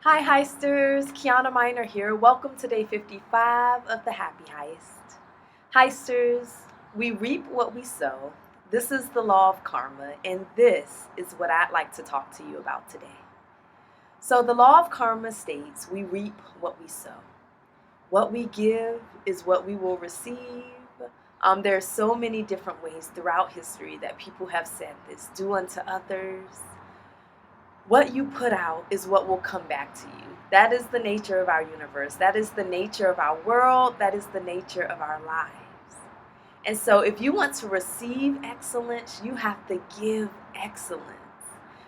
Hi Heisters, Kiana Miner here. Welcome to day 55 of the Happy Heist. Heisters, we reap what we sow. This is the law of karma, and this is what I'd like to talk to you about today. So the law of karma states we reap what we sow. What we give is what we will receive. There are so many different ways throughout history that people have said this. Do unto others. What you put out is what will come back to you. That is the nature of our universe. That is the nature of our world. That is the nature of our lives. And so if you want to receive excellence, you have to give excellence.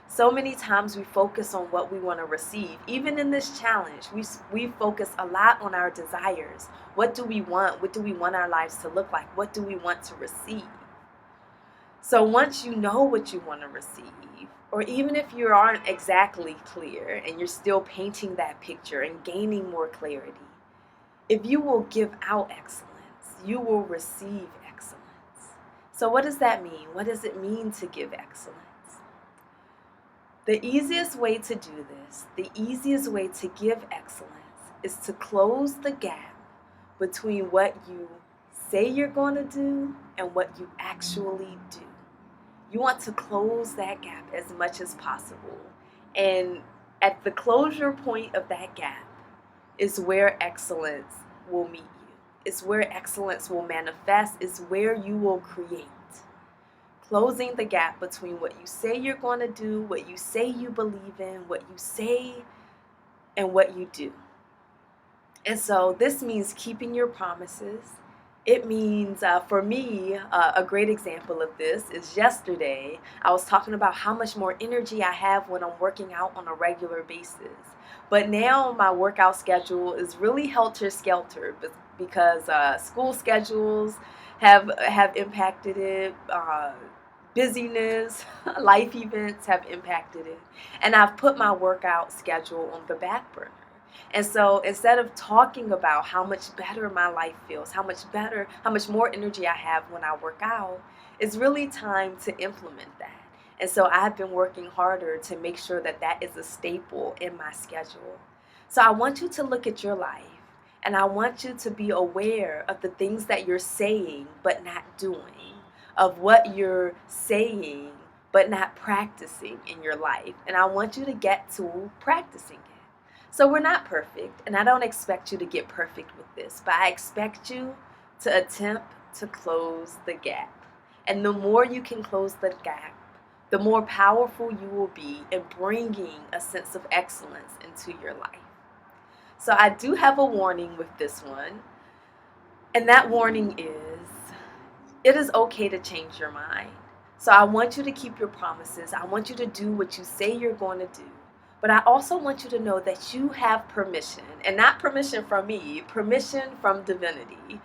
So many times we focus on what we want to receive. Even in this challenge, we focus a lot on our desires. What do we want? What do we want our lives to look like? What do we want to receive? So once you know what you want to receive, or even if you aren't exactly clear and you're still painting that picture and gaining more clarity, if you will give out excellence, you will receive excellence. So what does that mean? What does it mean to give excellence? The easiest way to do this, the easiest way to give excellence is to close the gap between what you say you're going to do and what you actually do. You want to close that gap as much as possible. And at the closure point of that gap is where excellence will meet you. It's where excellence will manifest. It's where you will create. Closing the gap between what you say you're going to do, what you say you believe in, what you say, and what you do. And so this means keeping your promises. It means, for me, a great example of this is yesterday, I was talking about how much more energy I have when I'm working out on a regular basis. But now my workout schedule is really helter-skelter because school schedules have impacted it, busyness, life events have impacted it, and I've put my workout schedule on the back burner. And so instead of talking about how much better my life feels, how much more energy I have when I work out, it's really time to implement that. And so I've been working harder to make sure that that is a staple in my schedule. So I want you to look at your life, and I want you to be aware of the things that you're saying but not doing, of what you're saying but not practicing in your life. And I want you to get to practicing it. So we're not perfect, and I don't expect you to get perfect with this, but I expect you to attempt to close the gap. And the more you can close the gap, the more powerful you will be in bringing a sense of excellence into your life. So I do have a warning with this one, and that warning is, it is okay to change your mind. So I want you to keep your promises. I want you to do what you say you're going to do. But I also want you to know that you have permission, and not permission from me, permission from divinity,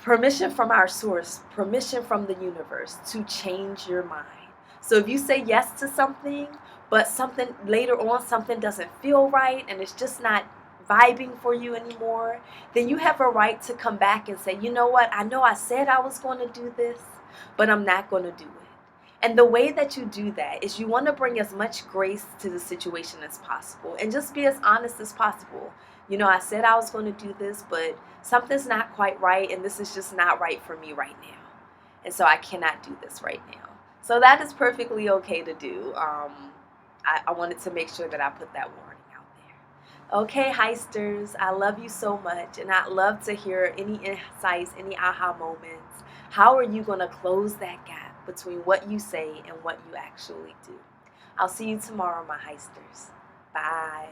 permission from our source, permission from the universe to change your mind. So if you say yes to something, but something later on, something doesn't feel right and it's just not vibing for you anymore, then you have a right to come back and say, you know what, I know I said I was going to do this, but I'm not going to do it. And the way that you do that is you want to bring as much grace to the situation as possible and just be as honest as possible. You know, I said I was going to do this, but something's not quite right, and this is just not right for me right now. And so I cannot do this right now. So that is perfectly okay to do. I wanted to make sure that I put that warning out there. Okay, Heisters, I love you so much, and I'd love to hear any insights, any aha moments. How are you going to close that gap between what you say and what you actually do? I'll see you tomorrow, my Heisters. Bye.